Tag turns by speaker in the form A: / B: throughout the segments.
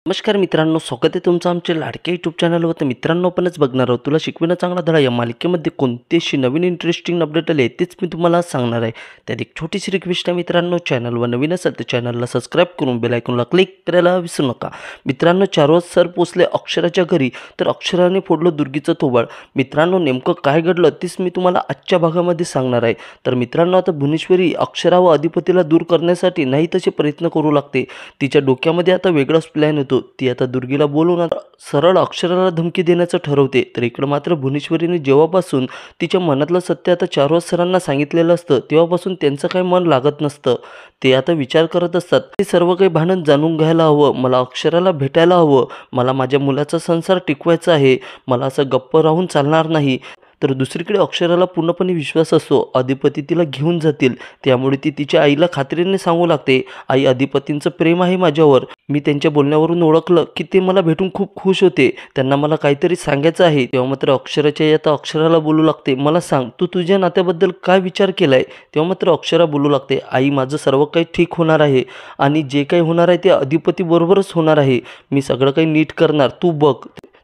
A: नमस्कार मित्रांनो, स्वागत आहे तुमचं आमच्या लाडक्या यूट्यूब चॅनलवर. तर मित्रांनो, आपणच बघणार आहोत तुला शिकविणं चांगला धडा या मालिकेमध्ये कोणतेशी नवीन इंटरेस्टिंग अपडेट आले तेच मी तुम्हाला सांगणार आहे. त्यात एक छोटीशी रिक्वेस्ट आहे मित्रांनो, चॅनलवर नवीन असेल तर चॅनलला सबस्क्राईब करून बेल आयकॉनला क्लिक करायला विसरू नका. मित्रांनो, 4 वाजता सर पोचले अक्षराच्या घरी, तर अक्षराने फोडलं दुर्गीचं थोबाड. मित्रांनो, नेमकं काय घडलं तेच मी तुम्हाला आजच्या भागामध्ये सांगणार आहे. तर मित्रांनो, आता भुवनेश्वरी अक्षरा व अधिपतीला दूर करण्यासाठी नाही तसे प्रयत्न करू लागते. तिच्या डोक्यामध्ये आता वेगळाच प्लॅन होतो. ती आता दुर्गीला बोलून सरळ अक्षराला धमकी देण्याचं ठरवते. तर इकडं मात्र भुवनेश्वरीने जेव्हापासून तिच्या मनातलं सत्य आता चारवाज सरांना सांगितलेलं असतं तेव्हापासून त्यांचं काही मन लागत नसतं. ते आता विचार करत असतात, ते सर्व काही भांडण जाणून घ्यायला हवं, मला अक्षराला भेटायला हवं, मला माझ्या मुलाचा संसार टिकवायचा आहे, मला असं गप्प राहून चालणार नाही. तर दुसरीकडे अक्षराला पूर्णपणे विश्वास असतो अधिपती तिला घेऊन जातील. त्यामुळे ती तिच्या आईला खात्रीने सांगू लागते, आई, अधिपतींचं प्रेम आहे माझ्यावर. मी त्यांच्या बोलण्यावरून ओळखलं की ते मला भेटून खूप खुश होते, त्यांना मला काहीतरी सांगायचं आहे. तेव्हा मात्र अक्षराच्या आई आता अक्षराला बोलू लागते, मला सांग, तू तुझ्या नात्याबद्दल काय विचार केलाय? तेव्हा मात्र अक्षरा बोलू लागते, आई, माझं सर्व काही ठीक होणार आहे आणि जे काही होणार आहे ते अधिपती बरोबरच होणार आहे. मी सगळं काही नीट करणार, तू बघ.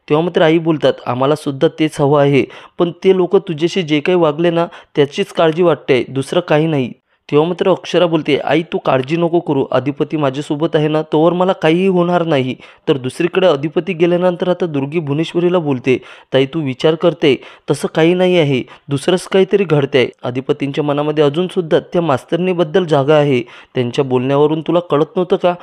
A: तेव्हा मात्र आई बोलतात, आम्हाला सुद्धा तेच हवं आहे, पण ते लोक तुझ्याशी जे काही वागले ना त्याचीच काळजी वाटते, दुसरं काही नाही. तेव्हा मात्र अक्षरा बोलते, आई, तू काळजी नको करू, अधिपती माझ्यासोबत आहे ना, तोवर मला काहीही होणार नाही. तर दुसरीकडे अधिपती गेल्यानंतर आता दुर्गी भुवनेश्वरीला बोलते, ताई, तू विचार करते तसं काही नाही आहे, दुसरंच काहीतरी घडतंय. अधिपतींच्या मनामध्ये अजूनसुद्धा त्या मास्तरनीबद्दल जागा आहे. त्यांच्या बोलण्यावरून तुला कळत नव्हतं का?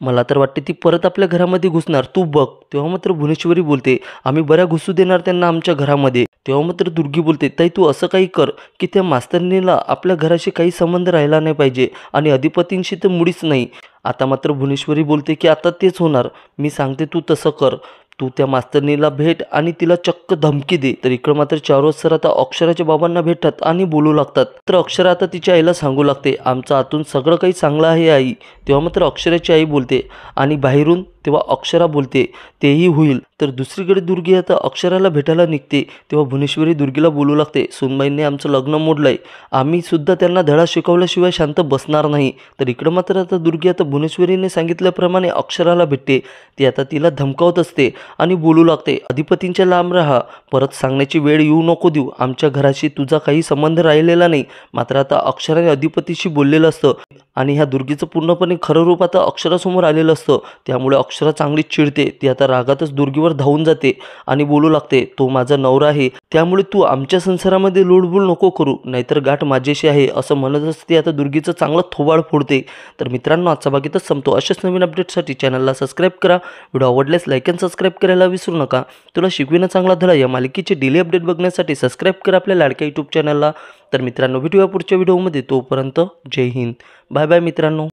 A: मला तर वाटते ती परत आपल्या घरामध्ये घुसणार, तू बघ. तेव्हा मात्र भुवनेश्वरी बोलते, आम्ही बऱ्या घुसू देणार त्यांना आमच्या घरामध्ये. तेव्हा मात्र दुर्गी बोलते, ताई, तू असं काही कर की त्या मास्तरनीला आपल्या घराशी काही संबंध राहिला नाही पाहिजे आणि अधिपतींशी तर मुळीच नाही. आता मात्र भुवनेश्वरी बोलते की आता तेच होणार, मी सांगते तू तसं कर, तू त्या मास्तरनीला भेट आणि तिला चक्क धमकी दे. तर इकडं मात्र चारोज सर आता अक्षराच्या बाबांना भेटतात आणि बोलू लागतात. तर अक्षरा आता तिच्या आईला सांगू लागते, आमचं आतून सगळं काही चांगलं आहे आई. तेव्हा मात्र अक्षराची आई बोलते, आणि बाहेरून? तेव्हा अक्षरा बोलते, तेही होईल. तर दुसरीकडे दुर्गी आता अक्षराला भेटायला निघते. तेव्हा भुवनेश्वरी दुर्गीला बोलू लागते, सुनबाईंनी आमचं लग्न मोडलंय, आम्ही सुद्धा त्यांना धडा शिकवल्याशिवाय शांत बसणार नाही. तर इकडं मात्र आता दुर्गी आता भुवनेश्वरीने सांगितल्याप्रमाणे अक्षराला भेटते. ती आता तिला धमकावत असते आणि बोलू लागते, अधिपतींच्या लांब राहा, परत सांगण्याची वेळ येऊ नको देऊ, आमच्या घराशी तुझा काही संबंध राहिलेला नाही. मात्र आता अक्षराने अधिपतीशी बोललेलं असतं आणि ह्या दुर्गीचं पूर्णपणे खरं रूप आता अक्षरासमोर आलेलं असतं. त्यामुळे अक्षरा चांगलीच चिडते. ती आता रागातच दुर्गीवर धावून जाते आणि बोलू लागते, तो माझा नवरा आहे, त्यामुळे तू आमच्या संसारामध्ये लुडबुड नको करू, नाहीतर गाठ माझ्याशी आहे, असं म्हणतच ती आता दुर्गीचं चांगलं थोबाड फोडते. तर मित्रांनो, आजचा भाग इथंच संपतो. अशाच नवीन अपडेटसाठी चॅनलला सबस्क्राईब करा. व्हिडिओ आवडल्यास लाईक आणि सबस्क्राईब करायला विसरू नका. तुला शिकविणं चांगला धडा या मालिकेचे डेली अपडेट बघण्यासाठी सबस्क्राईब करा आपल्या लाडक्या यूट्यूब चॅनलला. तर मित्रांनो, भेटूया पुढच्या व्हिडिओमध्ये. तोपर्यंत जय हिंद, बाय बाय मित्रांनो.